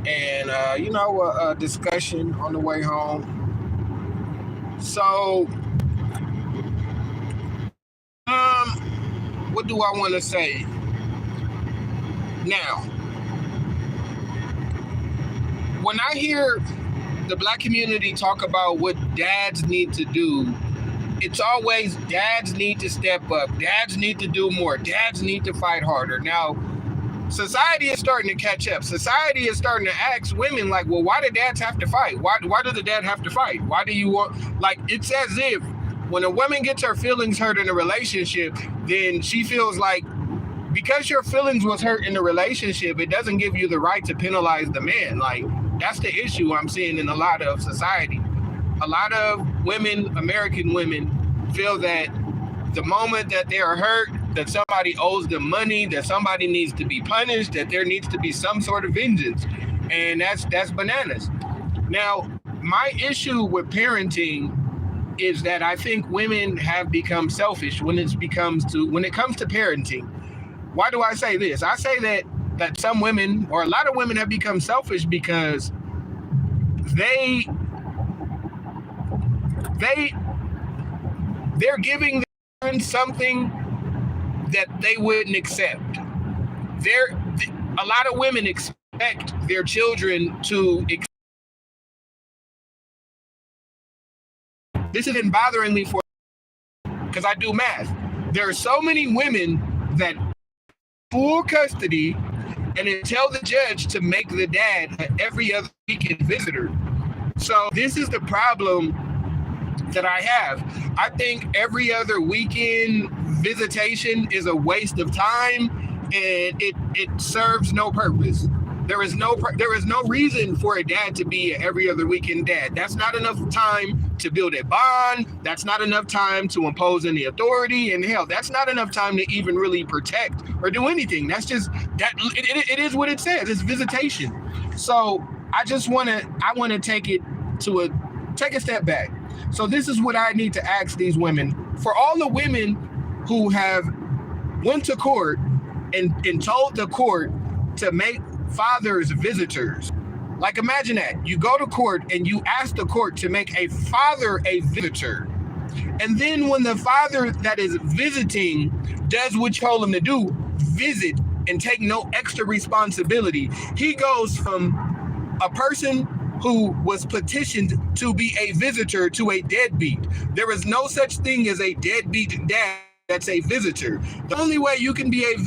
and a discussion on the way home. So, what do I want to say now? When I hear the Black community talk about what dads need to do, it's always dads need to step up, dads need to do more, dads need to fight harder. Now, society is starting to catch up. Society is starting to ask women, like, well, why do dads have to fight? Why does the dad have to fight? Why do you want, like, it's as if when a woman gets her feelings hurt in a relationship, then she feels like because your feelings was hurt in the relationship, it doesn't give you the right to penalize the man. Like, that's the issue I'm seeing in a lot of society. A lot of women, American women, feel that the moment that they are hurt, that somebody owes them money, that somebody needs to be punished, that there needs to be some sort of vengeance. And that's bananas. Now, my issue with parenting is that I think women have become selfish when it comes to parenting. Why do I say this? I say that some women, or a lot of women, have become selfish because they're giving them something that they wouldn't accept. A lot of women expect their children to. This has been bothering me because I do math. There are so many women that full custody and then tell the judge to make the dad an every other weekend visitor. So this is the problem that I have. I think every other weekend visitation is a waste of time, and it serves no purpose. There is no reason for a dad to be an every other weekend dad. That's not enough time to build a bond. That's not enough time to impose any authority. And hell, that's not enough time to even really protect or do anything. That's just that it is what it says. It's visitation. So I want to take a step back. So this is what I need to ask these women. For all the women who have went to court and told the court to make fathers visitors. Like, imagine that. You go to court and you ask the court to make a father a visitor. And then when the father that is visiting does what you told him to do, visit and take no extra responsibility, he goes from a person who was petitioned to be a visitor to a deadbeat. There is no such thing as a deadbeat dad that's a visitor. The only way you can be a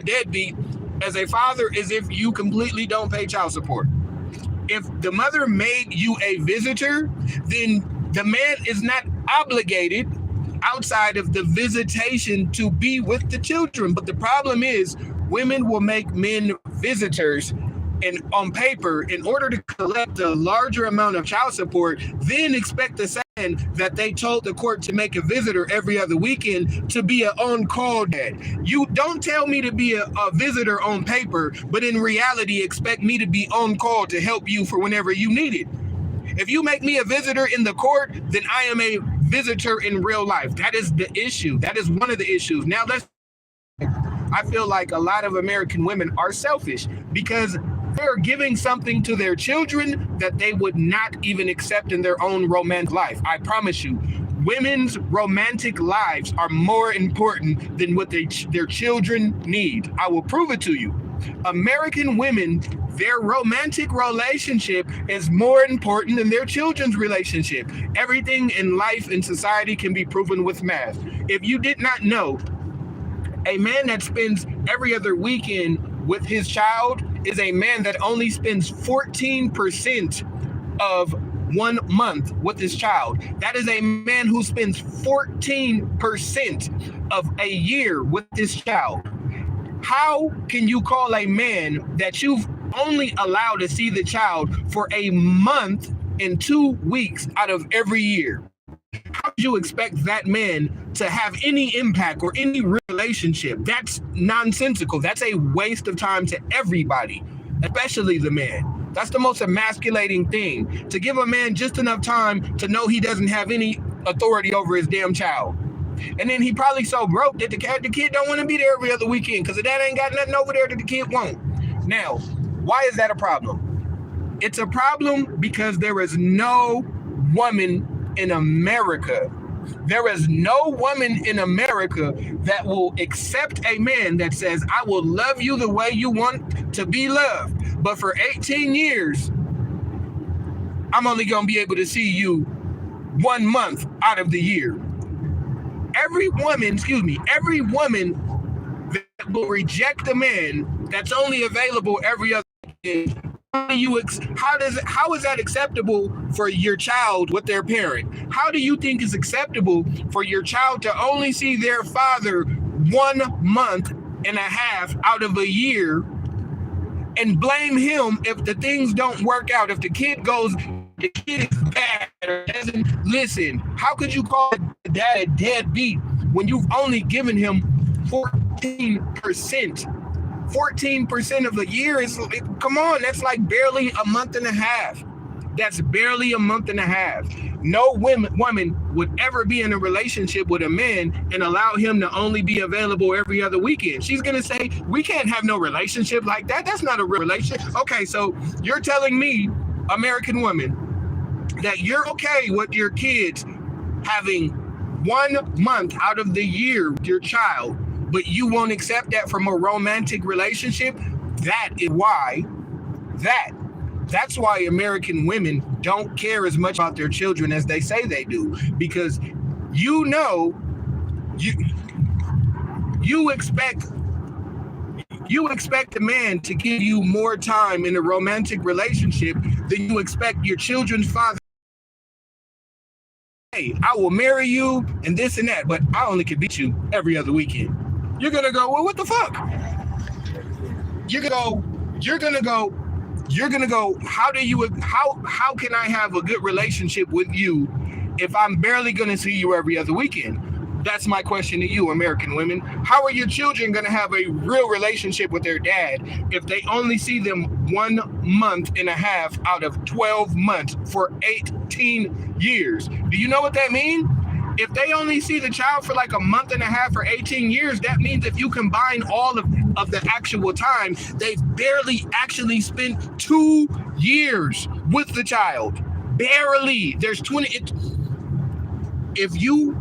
deadbeat as a father is if you completely don't pay child support. If the mother made you a visitor, then the man is not obligated outside of the visitation to be with the children. But the problem is women will make men visitors and on paper in order to collect a larger amount of child support, then expect the saying that they told the court to make a visitor every other weekend to be an on-call dad. You don't tell me to be a visitor on paper, but in reality expect me to be on call to help you for whenever you need it. If you make me a visitor in the court, then I am a visitor in real life. That is the issue. That is one of the issues. Now I feel like a lot of American women are selfish because they're giving something to their children that they would not even accept in their own romantic life. I promise you, women's romantic lives are more important than what their children need. I will prove it to you. American women, their romantic relationship is more important than their children's relationship. Everything in life and society can be proven with math. If you did not know, a man that spends every other weekend with his child is a man that only spends 14% of 1 month with his child. That is a man who spends 14% of a year with his child. How can you call a man that you've only allowed to see the child for a month and 2 weeks out of every year? How do you expect that man to have any impact or any relationship? That's nonsensical. That's a waste of time to everybody, especially the man. That's the most emasculating thing, to give a man just enough time to know he doesn't have any authority over his damn child. And then he probably so broke that the kid don't want to be there every other weekend because the dad ain't got nothing over there that the kid won't. Now, why is that a problem? It's a problem because there is no woman in America. There is no woman in America that will accept a man that says, I will love you the way you want to be loved. But for 18 years, I'm only going to be able to see you 1 month out of the year. Every woman that will reject a man that's only available every other day, how is that acceptable for your child with their parent? How do you think it's acceptable for your child to only see their father 1 month and a half out of a year and blame him if the things don't work out, if the kid is bad or doesn't listen? How could you call dad a deadbeat when you've only given him 14%? 14% of the year is, come on, that's like barely a month and a half. That's barely a month and a half. No woman would ever be in a relationship with a man and allow him to only be available every other weekend. She's going to say, we can't have no relationship like that. That's not a real relationship. Okay, so you're telling me, American woman, that you're okay with your kids having 1 month out of the year with your child, but you won't accept that from a romantic relationship? That's why American women don't care as much about their children as they say they do, because you expect a man to give you more time in a romantic relationship than you expect your children's father. Hey, I will marry you and this and that, but I only can beat you every other weekend. You're gonna go, well, what the fuck? You're gonna go, how can I have a good relationship with you if I'm barely gonna see you every other weekend? That's my question to you, American women. How are your children gonna have a real relationship with their dad if they only see them 1 month and a half out of 12 months for 18 years? Do you know what that means? If they only see the child for like a month and a half for 18 years, that means if you combine all of the actual time, they've barely actually spent 2 years with the child. Barely. There's 20. If you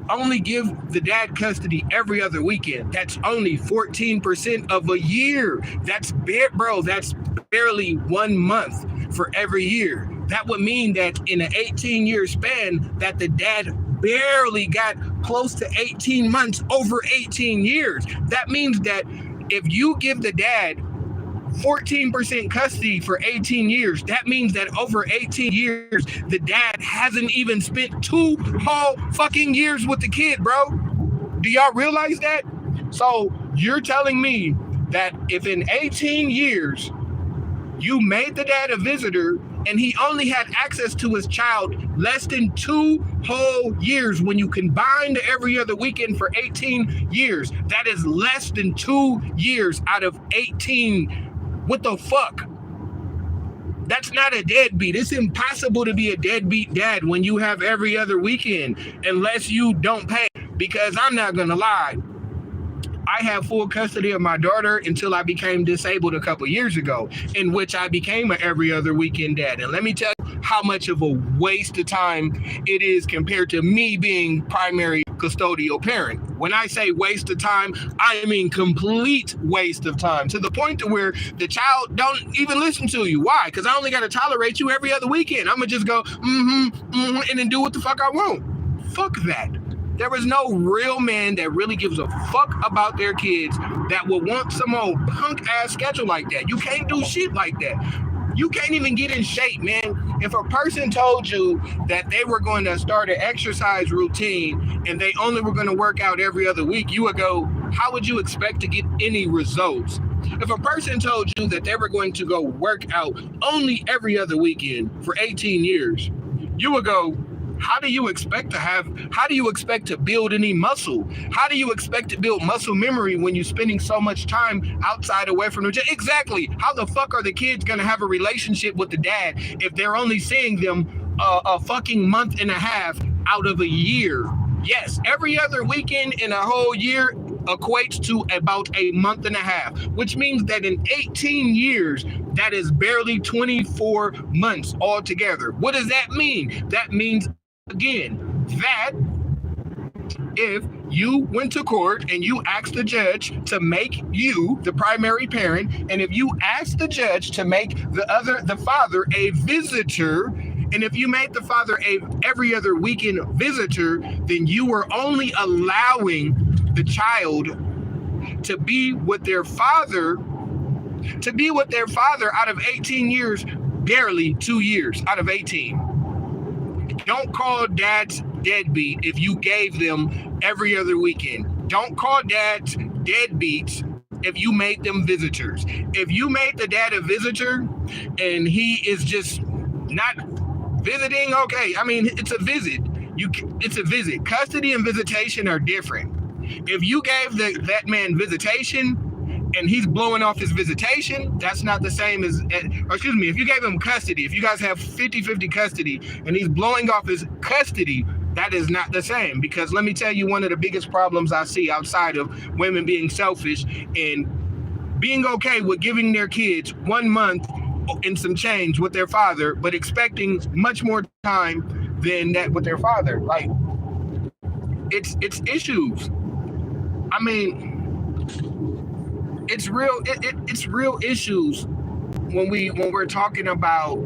only give the dad custody every other weekend, that's only 14% of a year. That's barely 1 month for every year. That would mean that in an 18-year span, that the dad barely got close to 18 months over 18 years. That means that if you give the dad 14% custody for 18 years, that means that over 18 years, the dad hasn't even spent 2 whole fucking years with the kid, bro. Do y'all realize that? So you're telling me that if in 18 years, you made the dad a visitor and he only had access to his child less than 2 whole years, when you combine the every other weekend for 18 years, that is less than 2 years out of 18. What the fuck? That's not a deadbeat. It's impossible to be a deadbeat dad when you have every other weekend, unless you don't pay. Because I'm not gonna lie, I have full custody of my daughter until I became disabled a couple years ago, in which I became an every other weekend dad. And let me tell you how much of a waste of time it is compared to me being primary custodial parent. When I say waste of time, I mean complete waste of time, to the point to where the child don't even listen to you. Why? Because I only got to tolerate you every other weekend. I'm gonna just go and then do what the fuck I want. Fuck that. There is no real man that really gives a fuck about their kids that will want some old punk ass schedule like that. You can't do shit like that. You can't even get in shape, man. If a person told you that they were going to start an exercise routine and they only were going to work out every other week, you would go, how would you expect to get any results? If a person told you that they were going to go work out only every other weekend for 18 years, you would go, how do you expect to build any muscle? How do you expect to build muscle memory when you're spending so much time outside away from the gym? Exactly. How the fuck are the kids going to have a relationship with the dad if they're only seeing them a fucking month and a half out of a year? Yes, every other weekend in a whole year, equates to about a month and a half, which means that in 18 years, that is barely 24 months altogether. What does that mean? That means, again, that if you went to court and you asked the judge to make you the primary parent, and if you asked the judge to make the father a visitor, and if you made the father a every other weekend visitor, then you were only allowing the child to be with their father out of 18 years, barely 2 years out of 18. Don't call dads deadbeat if you gave them every other weekend. Don't call dads deadbeats if you made them visitors. If you made the dad a visitor and he is just not visiting, okay, I mean, it's a visit. It's a visit. Custody and visitation are different. If you gave that man visitation and he's blowing off his visitation, that's not the same as, if you gave him custody, if you guys have 50-50 custody and he's blowing off his custody, that is not the same. Because let me tell you, one of the biggest problems I see outside of women being selfish and being okay with giving their kids 1 month and some change with their father, but expecting much more time than that with their father. Like, it's issues. I mean, it's real issues when we're talking about,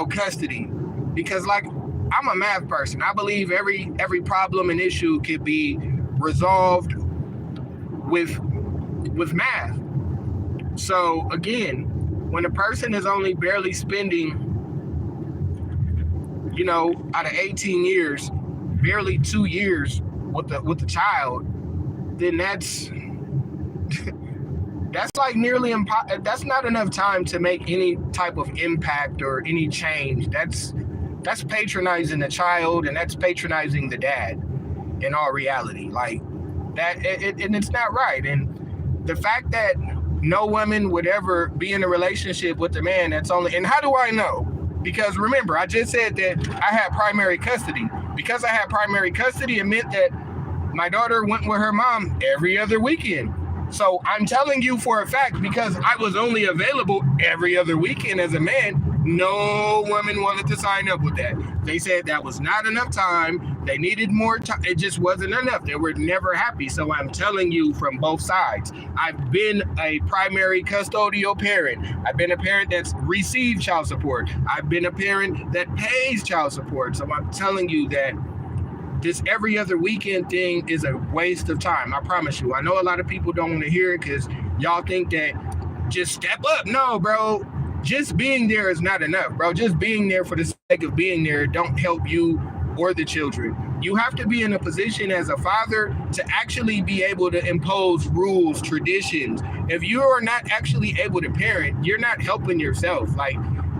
custody, because like, I'm a math person. I believe every problem and issue could be resolved with math. So again, when a person is only barely spending, out of 18 years, barely 2 years with the child, then that's like nearly that's not enough time to make any type of impact or any change. That's patronizing the child, and that's patronizing the dad in all reality. Like that, and it's not right. And the fact that no woman would ever be in a relationship with a man that's only, and how do I know? Because remember, I just said that I had primary custody. Because I had primary custody, it meant that my daughter went with her mom every other weekend. So I'm telling you for a fact, because I was only available every other weekend as a man, no woman wanted to sign up with that. They said that was not enough time. They needed more time. It just wasn't enough. They were never happy. So I'm telling you from both sides. I've been a primary custodial parent. I've been a parent that's received child support. I've been a parent that pays child support. So I'm telling you that this every other weekend thing is a waste of time. I promise you. I know a lot of people don't want to hear it because y'all think that just step up. No, bro. Just being there is not enough, bro. Just being there for the sake of being there don't help you or the children. You have to be in a position as a father to actually be able to impose rules, traditions. If you are not actually able to parent, you're not helping yourself. Like,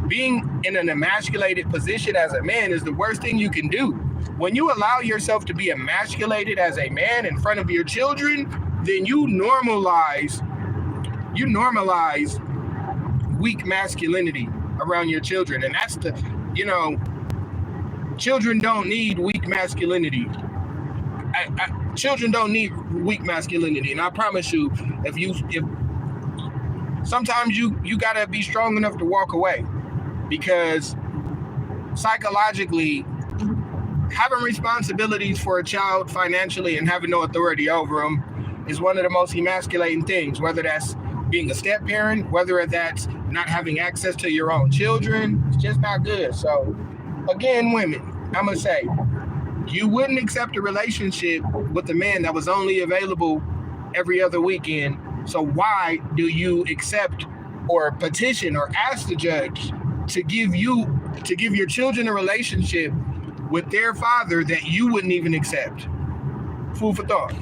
being in an emasculated position as a man is the worst thing you can do. When you allow yourself to be emasculated as a man in front of your children, then you normalize weak masculinity around your children. And that's children don't need weak masculinity. Children don't need weak masculinity. And I promise you, if sometimes you gotta be strong enough to walk away, because psychologically, having responsibilities for a child financially and having no authority over them is one of the most emasculating things, whether that's being a step parent, whether that's not having access to your own children. It's just not good. So again, women, I'm gonna say, you wouldn't accept a relationship with a man that was only available every other weekend. So why do you accept or petition or ask the judge to give your children a relationship with their father that you wouldn't even accept? Food for thought.